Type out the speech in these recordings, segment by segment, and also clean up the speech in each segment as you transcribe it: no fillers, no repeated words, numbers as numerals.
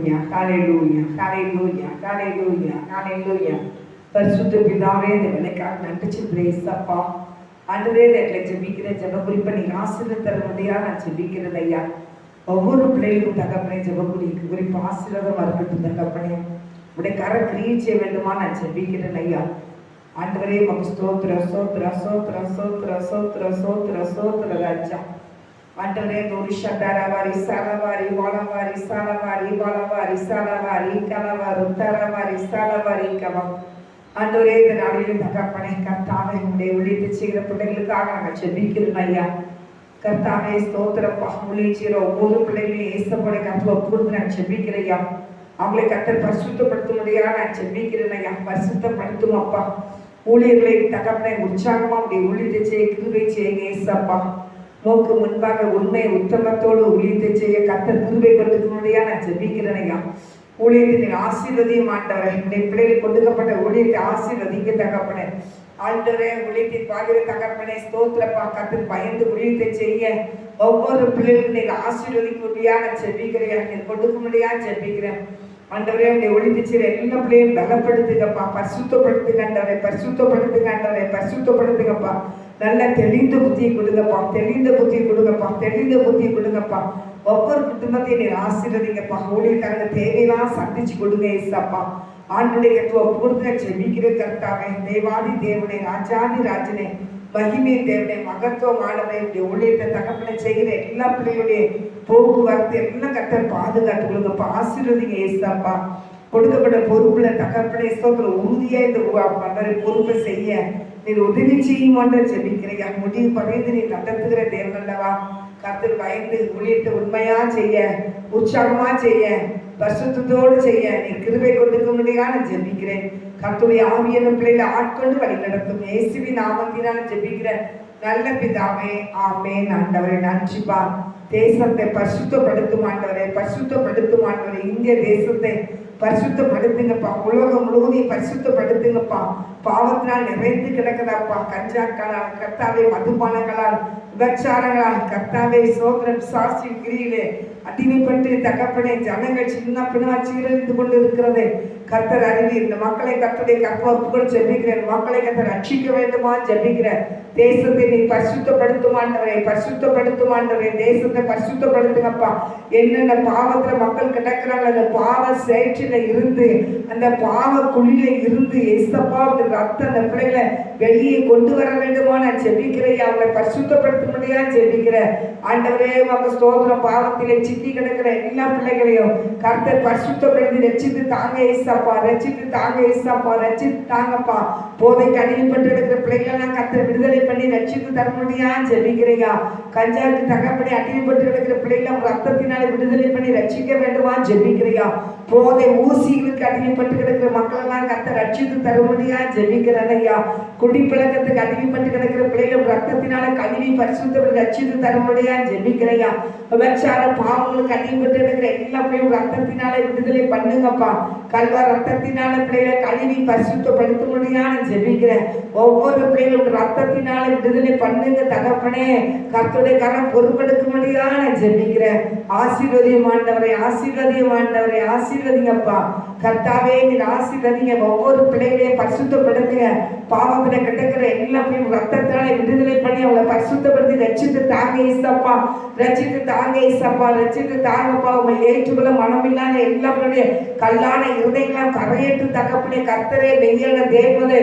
ஹalleluya ஹalleluya ஹalleluya ஹalleluya ஹalleluya. பரிசுத்த பிதாவே, இந்த வேலைக்காக நன்றி சொல்கிறேன் ஏசப்பா. ஆண்டவரே, எங்களை ஜெபிக்கிற ஜெப குறிப்பை நீங்க ஆசீர்வதித்தரும்படியா நான் ஜெபிக்கிறேன் ஐயா. ஒவ்வொரு பிள்ளைகளுக்கும் தகப்பனே ஜெப குறிப்பு ஆசீர்வாதமா இருக்கட்டும் தகப்பனே. உடைய கரை கிரியை செய்ய வேண்டுமா நான் ஜெபிக்கிறேன் ஐயா. ஆண்டவரே, உமக்கு ஸ்தோத்திர ஸ்தோத்திர ஸ்தோத்திர ஸ்தோத்திர ஸ்தோத்திர ஸ்தோத்திர ஸ்தோத்திர ராஜா. ஆண்டவரே, தோரிஷா தரவாரி சலவாரி வாலவாரி சலவாரி வாலவாரி சலவாரி கலவாரு தரவாரி சலவாரி கலம். ஆண்டவரே, இந்த நாளிலும் தகப்பனே கர்த்தாவே, உடைய ஊழியத்தை செய்கிற பிள்ளைகளுக்காக நாங்கள் ஜெபிக்கிறோம் ஐயா. கர்த்தாவே ஸ்தோத்திரப்பா. ஊழியம் செய்கிற ஒவ்வொரு பிள்ளைகளையும் ஏசப்போட கருத்து ஒப்புக்கொடுத்து நான் ஜெபிக்கிறேன் ஐயா. அவங்களை கர்த்தர் பரிசுத்தப்படுத்தும்படியா நான் ஜெபிக்கிறேன் ஐயா. பரிசுத்தப்படுத்தும் அப்பா. ஊழியர்களை தகப்பனை உற்சாகமா உடைய ஊழியத்தை செய்ய கிருபை செய்யுங்க ஏசப்பா. நோக்கு முன்பாக உண்மை உத்தமத்தோடு ஊழியத்தை செய்ய கர்த்தர் கிருபை கொடுக்கும்படியா நான் ஜெபிக்கிறேன் ஐயா. ஊழியத்தை ஆசீர்வதியும் ஆண்டவரை. என்னுடைய பிள்ளைகளுக்கு கொடுக்கப்பட்ட ஊழியத்தை ஆசீர்வதிக்க தகப்பனே. ஆண்டவரே, ஊழியத்தை பாகிற தகப்பனே ஸ்தோத்திரப்பா. கர்த்தர் பயந்து ஊழியத்தை செய்ய ஒவ்வொரு பிள்ளைகளுக்கும் நீங்க ஆசீர்வதிக்க முடியா நான் ஜெபிக்கிறேன். நீங்க கொடுக்க முடியா ஜெபிக்கிறேன் ஆண்டவரே. உடைய ஊழியத்தை செய்ய எல்லா பிள்ளையும் பலப்படுத்துங்கப்பா. பரிசுத்தப்படுத்துங்க ஆண்டவரை. பரிசுத்தப்படுத்துங்க ஆண்டவரை. பரிசுத்தப்படுத்துங்கப்பா. நல்ல தெளிந்த புத்தியை கொடுங்கப்பா. தெளிந்த புத்தியை கொடுங்கப்பா. தெளிந்த புத்தியை கொடுங்கப்பா. ஒவ்வொரு குடும்பத்தையும் நீர் ஆசீர்வதிங்கப்பா. ஊழியக்காரங்க தேவையெல்லாம் சந்திச்சு கொடுங்க ஏசப்பா. ஆண்டுடைய ஒப்பு கொடுத்து ஜெபிக்கிற கர்த்தாவே, தேவாதி தேவனே, ராஜாதி ராஜனே, மகிமை தேவனே, மகத்துவமானவனே, இப்படி ஊழியத்தை தகப்பனை செய்கிற எல்லா பிள்ளைகளுடைய போக்குவரத்து எல்லாம் கர்த்தர் பாதுகாத்து கொடுங்கப்பா. ஆசீர்வதிங்க ஏசப்பா. கொடுக்கப்பட்ட பொறுப்புல தகப்பனை ஸ்தோத்திர உறுதியா இந்த பொறுப்பை செய்ய நீர் உதவி செய்யுமான்ற ஜெபிக்கிறையா. முடிவு பகைந்து நீ நடத்துகிற தேவன் அல்லவா. கர்த்தர் பயந்து ஊழியத்தை உண்மையா செய்ய, உற்சாகமா செய்ய, பரிசுத்தத்தோடு செய்ய நீ கிருபை கொடுக்க முடியாது நான் ஜெபிக்கிறேன். கர்த்தருடைய ஆவியான பிள்ளைகளை ஆட்கொண்டு வழி நடத்தும் இயேசுவின் நாமத்தினால ஜெபிக்கிறேன் நல்ல பிதாவே, ஆமென். ஆண்டவரே நன்றிப்பா. தேசத்தை பரிசுத்தப்படுத்தும் ஆண்டவரே, பரிசுத்தப்படுத்தும் ஆண்டவரே. இந்திய தேசத்தை பரிசுத்தப்படுத்துங்கப்பா. உலகம் முழுவதையும் பரிசுத்தப்படுத்துங்கப்பா. பாவத்தினால் நிறைந்து கிடக்குதாப்பா. கஞ்சாக்களால் கர்த்தாவே, மதுபானங்களால், விபச்சாரங்களால் கர்த்தாவே சோதரன் சாஸ்திரி கிரியிலே அடிமைப்பட்டு தகப்பனே ஜனங்கள் சின்ன பின்னா சீரழிந்து கொண்டு இருக்கிறது கர்த்தர் அறிவி. இந்த மக்களை கர்த்தருடைய கற்பொருட்கள் ஜெபிக்கிறேன். மக்களை கர்த்தர் ரட்சிக்க வேண்டுமா ஜெபிக்கிறேன். தேசத்தை நீ பரிசுத்தப்படுத்துமாண்டவரே, பரிசுத்தப்படுத்துமாண்டவரே. தேசத்தை பரிசுத்தப்படுத்துங்கப்பா. என்னென்ன பாவத்துல மக்கள் கிடக்கிறாங்க, அந்த பாவ சேற்றில இருந்து, அந்த பாவ குழியில இருந்து ஏசப்பா ரத்தம் அந்த பிள்ளைகளை வெளியே கொண்டு வர வேண்டுமா நான் ஜெபிக்கிறேன். அவங்களை பரிசுத்தப்படுத்த முடியா ஜெபிக்கிறேன் ஆண்டவரே. மக்கள் ஸ்தோத்திரம். பாவத்திலே சிக்கி கிடக்கிற எல்லா பிள்ளைகளையும் கர்த்தர் பரிசுத்தப்படுத்தி ரட்சித்து தாங்க ஏசப்பா. ரட்சித்து தாங்க ஏசப்பா. ரட்சித்து தாங்கப்பா. போதைக்கு அடிமைப்பட்டு இருக்கிற பிள்ளைகளெல்லாம் கர்த்தர் விடுதலை பண்ணி ரட்சித்து தர முடியா ஜெபிக்கிறையா. கஞ்சாவுக்கு தகப்படி அடிமைப்பட்டு இருக்கிற பிள்ளைகளை ரத்தத்தினால விடுதலை பண்ணி ரட்சிக்க வேண்டுமா ஜெபிக்கிறையா. போதை ஊசிகளுக்கு அடிமைப்பட்டு கிடக்கிற மக்களெல்லாம் கர்த்தர் ரட்சித்து தர முடியா ஜெபிக்கிறனையா. குடிப்பழக்கத்துக்கு அடிமைப்பட்டு கிடக்கிற பிள்ளைகள் ரத்தத்தினால கழுவி பரிசுத்தப்படி ரட்சித்து தர முடியா ஜெபிக்கிறையா. விபச்சார பாவங்களுக்கு அடிமைப்பட்டு இருக்கிற எல்லா பிள்ளைகளும் ரத்தத்தினால விடுதலை பண்ணுங்கப்பா. கல்வா ரத்தத்தினால பிள்ளைகளை கழுவி பரிசுத்தப்படுத்த முடியாது ஜெபிக்கிறேன். ஒவ்வொரு பிள்ளைகளும் ரத்தத்தினால விடுதலை பண்ணுங்க தகப்பனே. கர்த்தருடைய கரம் பொறுப்பெடுக்க முடியாது ஜெபிக்கிறேன். ஆசீர்வதியம் ஆண்டவரை, ஆசீர்வதியம் ஆண்டவரை, ஆசீர்வதிங்கப்பா. கர்த்தாவே நீர் ஆசீர்வதிங்க. ஒவ்வொரு பிள்ளைகளையும் பரிசுத்தப்படுத்துங்க. பாவத்துல கிடக்கிற எல்லா பிள்ளைகளும் ரத்தத்தினால விடுதலை பண்ணி அவங்களை பரிசுத்தப்படுத்தி ரட்சித்து தாங்க ஏசப்பா. ரட்சித்து தாங்க ஏசப்பா. ரட்சித்து தாங்கப்பா. உங்களை ஏற்றுக்கொள்ள மனமில்லாத எல்லா பிள்ளைய கல்லான இருதைகளாம் கரையேற்று தகப்பனே. கர்த்தரே மெய்யான தேவனை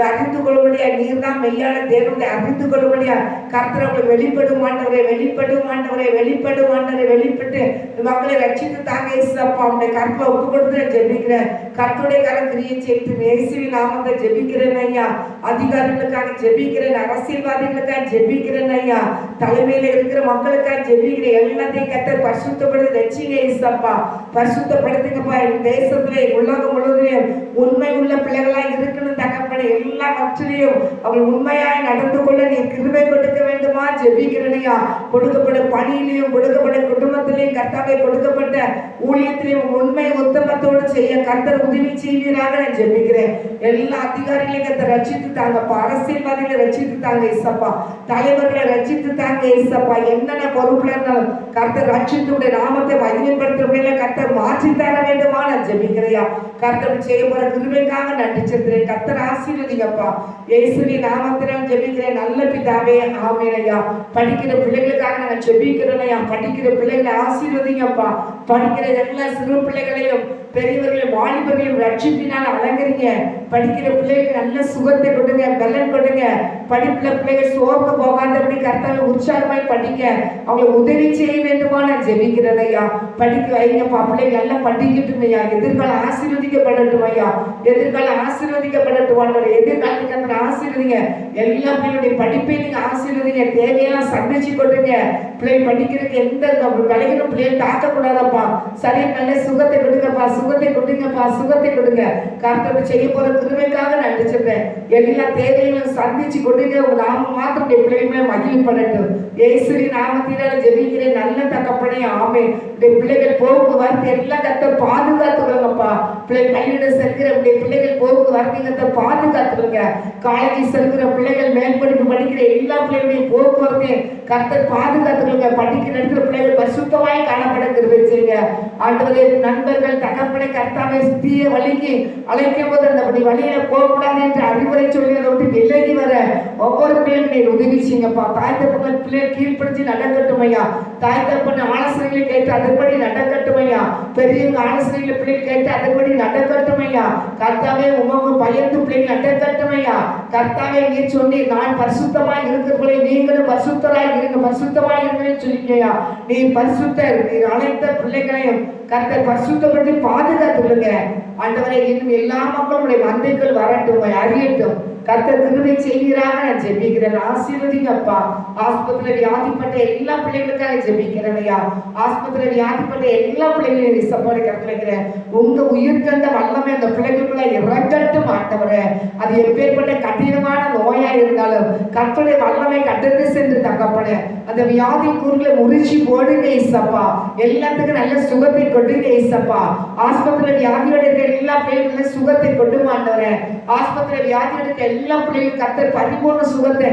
அறிந்து கொள்ளும்படியா. நீர் தான் மெய்யான தேவனை அறிந்து கொள்ளும்படியா. கர்த்தரை உங்களை வெளிப்படும் ஆண்டவரே, வெளிப்படும் ஆண்டவரே, வெளிப்படும் ஆண்டவரை. வெளிப்பட்டு மக்களை ரட்சித்து தாங்க ஏசப்பா. அவனுடைய கருத்தை ஒப்பு கொடுத்து ஜெபிக்கிறேன். கர்த்தருடைய கரம் கிரியை செய்து இயேசுவின் நாமத்தை ஜெபிக்கிறேன் ஐயா. அதிகாரிகளுக்காக ஜெபிக்கிறேன். அரசியல்வாதிகளுக்காக ஜெபிக்கிறேன் ஐயா. தலைமையில இருக்கிற மக்களுக்காக ஜெபிக்கிறேன். எல்லாத்தையும் கர்த்தர் பரிசுத்தப்படுத்தி ரட்சிங்க ஏசப்பா. பரிசுத்தப்படுத்துங்கப்பா. தேசத்திலே உலகம் முழுவதிலும் உண்மை உள்ள பிள்ளைகளா இருக்கணும் தகப்பனே. எல்லா மக்களையும் அவள் உண்மையாய் நடந்து கொள்ள நீ கிருபை கொடுக்க வேண்டுமா ஜெபிக்கிறனையா. கொடுக்கப்பட்ட பணியிலையும் கொடுக்கப்பட்ட குடும்பத்திலையும் கர்த்தாவை கொடுக்கப்பட்ட ஊழியத்திலையும் உண்மை உத்தமத்தோடு செய்ய கர்த்தர் உதவி செய்வீராக நான் ஜெபிக்கிறேன். எல்லா அதிகாரிகளையும் கர்த்தர் ரட்சித்து தாங்க தாங்கப்பா, அரசியல்வாதிகளை ரட்சித்து தாங்க ஏசப்பா, தலைவர்களை ரட்சித்து தாங்க ஏசப்பா. என்னென்ன பொறுப்புல இருந்தாலும் கர்த்தர் ரட்சித்துடைய நாமத்தை மகிமைப்படுத்துற கர்த்தர் மாற்றி தர வேண்டுமா நான் ஜெபிக்கிறையா. கர்த்தர் செய்ய போற கிருபைக்காக நன்றி செலுத்துறேன். கர்த்தர் ஆசீர்வதிங்கப்பா, இயேசுவின் நாமத்தினால் ஜெபிக்கிறேன் நல்ல பிதாவே, ஆமென் ஐயா. படிக்கிற பிள்ளைகளுக்காக நாங்கள் ஜெபிக்கிறோம் ஐயா. படிக்கிற பிள்ளைகளை ஆசீர்வதிங்கப்பா. படிக்கிற எல்லா சிறு பிள்ளைகளையும் பெரியவர்களையும் வாலிபர்களையும் ரட்சிப்பினால் அலங்கரிங்க. படிக்கிற பிள்ளைகளுக்கு நல்ல சுகத்தை கொடுங்க, பலன் கொடுங்க. படிப்புல பிள்ளைகள் சோர்ந்து போகாதபடி கர்த்தாவை உற்சாகமாய் படிக்க அவங்களை உதவி செய்ய வேண்டுமா நான் ஜெபிக்கிறேன் ஐயா. படிக்க வைங்கப்பா, பிள்ளைகள் நல்லா படிக்கட்டும் ஐயா. எதிர்காலம் ஆசீர்வதிக்கப்படட்டும் ஐயா. எதிர்காலம் ஆசீர்வதிக்கப்படட்டும் ஆண்டவரே. எதிர்காலத்துக்கு அந்த ஆசீர்வதிங்க. எல்லா பிள்ளைகளுடைய படிப்பை நீங்க ஆசீர்வதிங்க. தேவையெல்லாம் சந்திச்சு கொடுங்க. பிள்ளை படிக்கிறதுக்கு எந்த விளைகிற பிள்ளைகள் தாக்கக்கூடாதப்பா. சரியா நல்ல சுகத்தை கொடுங்கப்பா, சுகத்தை கொடுங்கப்பா, சுகத்தை கொடுங்க. கர்த்தர் செய்ய போற கிருபைக்காக நன்றி சொல்றேன். எல்லா தேவைகளையும் சந்திச்சு கொடுங்க. உங்க நாம மாத்திரம் பிள்ளைகளை மகிழ்ப்படட்டும். இயேசுவின் நாமத்தினால ஜெபிக்கிறேன் நல்ல தகப்பனே, ஆமென். பிள்ளைகள் போக்குவரத்து எல்லாம் கர்த்தர் பாதுகாத்துக்கோங்கப்பா. பிள்ளை பள்ளியிடம் செல்கிற பிள்ளைகள் போக்குவரத்து பாதுகாத்துக்கோங்க. காலேஜ் செல்கிற பிள்ளைகள் மேற்படிப்பு படிக்கிற எல்லா பிள்ளைகளையும் போக்குவரத்தையும் கர்த்தர் பாதுகாத்துக்கோங்க. படிக்கிற இடத்துல பிள்ளைகள் பரிசுத்தமாய் காணப்பட கிருபை செய்யுங்க ஆண்டவரே. நண்பர்கள் தகப்பனை கர்த்தாவை தீய வழிக்கு அழைக்கும் போது அந்த வழியில போகக்கூடாது என்று அறிவுரை சொல்லி அதை விட்டு விலகி வர ஒவ்வொரு பிள்ளைகளும் நீர் உதவி செய்யுங்கப்பா. தாய் தகப்பன் பிள்ளைகள் கீழ்ப்படுத்தி நடக்கட்டும் ஐயா. தாய் தகப்பன் ஆலோசனைகளை கேட்டு அதன்படி நடக்கட்டும் ஐயா. பெரியவங்க ஆலோசனைகளை பிள்ளைகள் கேட்டு அதன்படி நடக்கட்டும் ஐயா. கர்த்தாவே உமக்கு பயந்து பிள்ளைகள் நடக்கட்டும் ஐயா. கர்த்தாவே நீர் சொல்லி நான் பரிசுத்தமாய் இருக்கிறவர்களை நீங்களும் பரிசுத்தராய் இருங்க, பரிசுத்தமாய் இருங்கன்னு சொல்லிக்கையா. நீ பரிசுத்தர், நீர் அனைத்த பிள்ளைகளையும் கர்த்தர் பரிசுத்தப்படுத்தி பாதுகாத்துள்ளுங்க ஆண்டவரே. இன்னும் எல்லா மக்களுடைய மந்தைகள் வரட்டும், அறியட்டும். கர்த்தர் கிருபை செய்வீராக நான் ஜெபிக்கிறேன். ஆசீர்வதிங்கப்பா. ஆஸ்பத்திரியில் வியாதிப்பட்ட எல்லா பிள்ளைகளுக்காக ஜெபிக்கிறேன் ஐயா. ஆஸ்பத்திரியில் வியாதிப்பட்ட எல்லா பிள்ளைகளையும் விசப்போட கட்டளைக்கிறேன். உங்க உயிர் கண்ட வல்லமை அந்த பிள்ளைகளுக்குள்ள இறங்கட்டும் ஆண்டவரே. அது எப்பேற்பட்ட கடினமான நோயா இருந்தாலும் கர்த்தருடைய வல்லமை கடந்து சென்று தகப்பனே அந்த வியாதி கூறுகளை முறிச்சு போடுங்க இசப்பா. எல்லாத்துக்கும் நல்ல சுகத்தை கொடுங்க இசப்பா. ஆஸ்பத்திரியில் வியாதியோட இருக்க எல்லா பிள்ளைகளுக்கும் சுகத்தை கொண்டு மாட்டவரே. ஆஸ்பத்திரியில் வியாதியோட இருக்க எல்லா பிள்ளைகளும் கர்த்தர் பரிபூர்ண சுகத்தை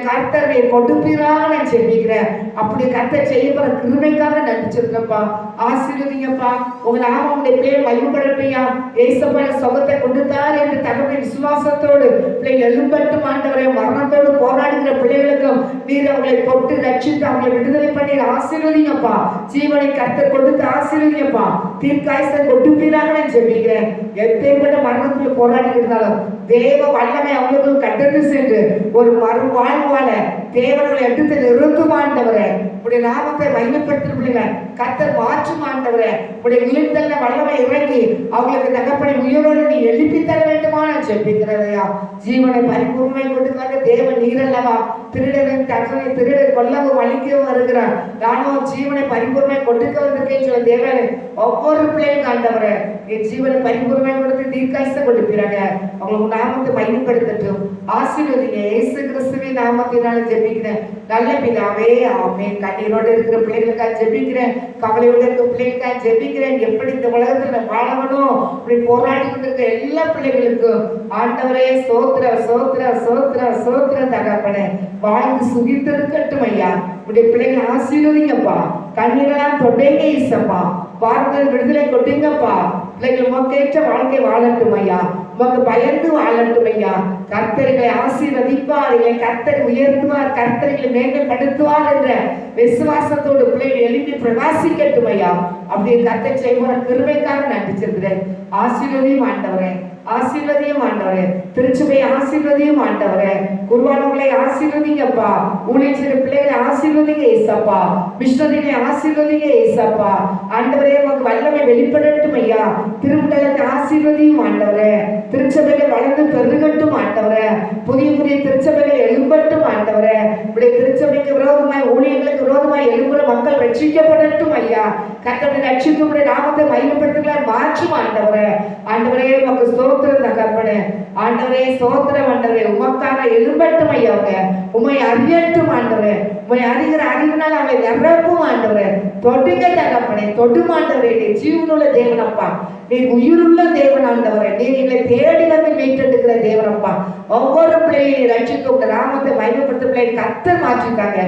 கர்த்தரை கொடுப்பீராக நான் ஜெபிக்கிறேன். அப்படி கர்த்தர் செய்ய போற கிருபைக்காக நடிச்சிருக்கப்பா. ஆசீர்வதிங்கப்பா. உங்க நாம உங்களுடைய பிள்ளைகள் மகிழ்படட்டையா. ஏசப்பா சுகத்தை கொடுத்தார் என்று தகவல் விசுவாசத்தோடு பிள்ளைகள் எழும்பட்டும் ஆண்டவரே. மரணத்தோடு போராடுகிற பிள்ளைகளுக்கும் நீர் அவர்களை தொட்டு ரட்சித்து அவங்களை விடுதலை பண்ணி ஆசீர்வதிங்கப்பா. ஜீவனை கர்த்தர் கொடுத்து ஆசீர்வதிங்கப்பா. தீர்க்காயத்தை கொடுப்பீராக நான் ஜெபிக்கிறேன். எப்பேற்பட்ட மரணத்தில் போராடி இருந்தாலும் தேவ வல்லமை அவங்களுக்கு கடந்து சென்று ஒரு மறுவாழ்வான தேவர்களை எடுத்து நிறுத்தும் ஆண்டவரே. உடைய நாமத்தை மகிமைப்படுத்த கர்த்தர் மாற்றும் ஆண்டவரே. உடைய விழுந்தல்ல வல்லமை இறங்கி அவங்களுக்கு தகப்பனை உயிரோடு நீ எழுப்பி தர வேண்டுமா நான் ஜெபிக்கிறதையா. ஜீவனை பரிபூர்ணமை கொடுக்காத தேவ நீரல்லவா. திருடரின் தகவலை திருடர் கொல்லவும் அழிக்கவும் வருகிறார். நானும் ஜீவனை பரிபூர்ணமை கொடுக்க வந்திருக்கேன்னு சொல்ல தேவனே. ஒவ்வொரு பிள்ளையும் ஆண்டவரே என் ஜீவனை பரிபூர்ணமை கொடுத்து தீர்க்காயத்தை கொடுப்பீராங்க. அவங்களுக்கு நாமத்தை மகிமைப்படுத்தட்டும். ஆசீர்வதிங்க. இயேசு கிறிஸ்துவின் நாமத்தினால ஜெபிக்கிறேன் நல்ல பிதாவே, ஆமென். கண்ணீரோடு இருக்கிற பிள்ளைகளுக்காக ஜெபிக்கிறேன். கவலையோடு இருக்கிற பிள்ளைகளுக்காக ஜெபிக்கிறேன். எப்படி இந்த உலகத்துல வாழணும் இப்படி போராடி கொண்டிருக்கிற எல்லா பிள்ளைகளுக்கும் ஆண்டவரே சோத்திர சோத்திர சோத்திர சோத்திர தகப்பனே வாழ்ந்து சுகித்திருக்கட்டும் ஐயா. உடைய பிள்ளைகளை ஆசீர்வதிங்கப்பா. கண்ணீரெல்லாம் தொண்டைங்க இசப்பா. வார்த்தை விடுதலை கொட்டீங்கப்பா. பிள்ளைகள் மொக்கேற்ற வாழ்க்கை வாழட்டும் ஐயா. உமக்கு பயந்து வாழட்டும் ஐயா. கர்த்தர்களை ஆசீர்வதிப்பார், இல்லை கர்த்தர் உயர்த்துவார், கர்த்தர்களை மேம்படுத்துவார் என்ற விசுவாசத்தோடு பிள்ளைகள் எழுப்பி பிரகாசிக்கட்டும் ஐயா. அப்படி கர்த்தர் செய்வோட கிருபைக்காக நடிச்சிருக்கிறேன். ஆசீர்வதியும் ஆண்டவரே, ஆசீர்வதியும் ஆண்டவரே. திருச்சபை ஆசீர்வதியும் ஆண்டவரே. குருவானவர்களை ஆசீர்வதிங்கப்பா. ஊழியர் பிள்ளைகளை ஆசீர்வதிங்க ஏசப்பா. மிஷனரிகளை ஆசீர்வதிங்க ஏசப்பா. ஆண்டவரே உமக்கு வல்லமை வெளிப்படட்டும் ஐயா. திருமண்டலத்தை ஆசீர்வதியும் ஆண்டவரே. திருச்சபைகளை வளர்ந்து பெருகட்டும் ஆண்டவரே. புதிய புதிய திருச்சபைகள் எழும்பட்டும் ஆண்டவரே. இப்படி திருச்சபைக்கு விரோதமாய் ஊழியர்களுக்கு விரோதமாய் எழும்புற மக்கள் ரட்சிக்கப்படட்டும் ஐயா. கர்த்தருடைய ரட்சிக்கும் நாமத்தை மகிமைப்படுத்துகிறார் மாற்றும் ஆண்டவரே. ஆண்டவரே உமக்கு ஸ்தோத்திரம் தகப்பனே. ஆண்டவரே சோத்திரம் ஆண்டவரே, உமக்காக எழும்பட்டும் ஐயாங்க, உமை அறியட்டும் ஆண்டவரே, உமை அறிகிற அறிவினால் அவை நிரப்பும் ஆண்டவரே. தொடுங்க தகப்பனே, தொடும் ஆண்டவரே. நீ ஜீவனுள்ள தேவனப்பா, நீ உயிருள்ள தேவன் ஆண்டவரே. நீ எங்களை தேடி வந்து மீட்டெடுக்கிற தேவனப்பா. ஒவ்வொரு பிள்ளையை ரட்சித்து உங்க நாமத்தை மகிமைப்படுத்த பிள்ளை கர்த்தர் மாற்றிருக்காங்க.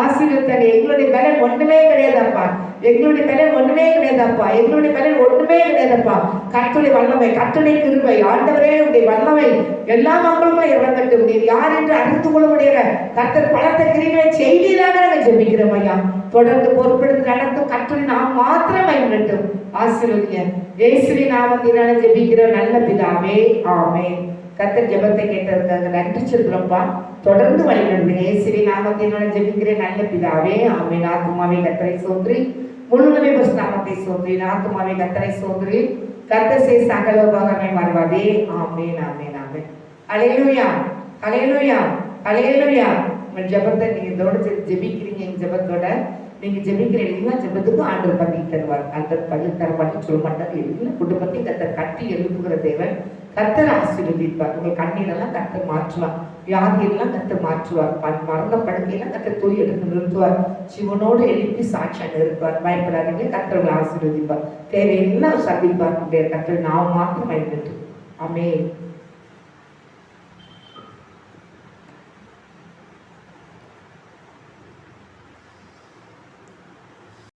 ஆசீர்வதித்தாங்க. எங்களுடைய பலன் ஒண்ணுமே கிடையாதப்பா, எங்களுடைய பலன் ஒண்ணுமே கிடையாதப்பா, எங்களுடைய பலன் ஒண்ணுமே கிடையாதப்பா. கர்த்தருடைய வல்லமை, கர்த்தருடைய கிருபை ஆண்டவரே, உடைய வல்லமை எல்லா மக்களுமே இறங்கட்டும். நீர் யார் என்று அறிந்து கொள்ள முடியல கர்த்தர் பலத்த கிரிகளை செய்தியாக நாங்கள் ஜெபிக்கிறோம் ஐயா. தொடர்ந்து பொறுப்பெடுத்து நடத்தும் கர்த்தரை நாம் மாத்திரம் பயன்படுத்தும். ஆசீர்வதிங்க. இயேசுவின் நாமத்தினால ஜெபிக்கிறோம் நல்ல பிதாவே, ஆமென். கர்த்தர் ஜெபத்தை கேட்டதற்காக நன்றி சொல்கிறோம்ப்பா. தொடர்ந்து வழிநடத்துங்க. இயேசுவின் நாமத்தினால ஜெபிக்கிறேன் நல்ல பிதாவே, ஆமென். ஆத்துமாவே கர்த்தரை சோத்ரி, முழுவதுமே பரிசுத்த நாமத்தை சோத்ரி. ஆத்துமாவே கர்த்தரை சோத்ரி, கர்த்தர் செய்த சகல உபகாரங்களை மறவாதே. ஆமென், ஆமென், ஆமென். அல்லேலூயா, அல்லேலூயா, அல்லேலூயா. உங்கள் ஜெபத்தை நீங்க இதோட ஜெபிக்கிறீங்க. எங்க ஜெபத்தோட நீங்க ஜெபிக்கிற எல்லா ஜெபத்துக்கும் ஆண்டவர் பதில் தருவார். ஆண்டவர் பதில் தரமாட்டேன்னு சொல்ல மாட்டார். எல்லா குடும்பத்தையும் கர்த்தர் கட்டி எழுப்புகிற தேவன். கர்த்தர் ஆசீர்வதிப்பார். உங்கள் கண்ணீரெல்லாம் கர்த்தர் மாற்றுவார். வியாதியெல்லாம் கர்த்தர் மாற்றுவார். மரண படுக்கையெல்லாம் கர்த்தர் தூய் எடுத்து நிறுத்துவார். சிவனோடு எழுப்பி சாட்சியாக நிறுத்துவார். பயப்படாதீங்க, கர்த்தர் ஆசீர்வதிப்பார். தேவையெல்லாம் சந்திப்பார். கர்த்தர் நாம் மாத்திரம் பயன்படுத்தும். ஆமென்.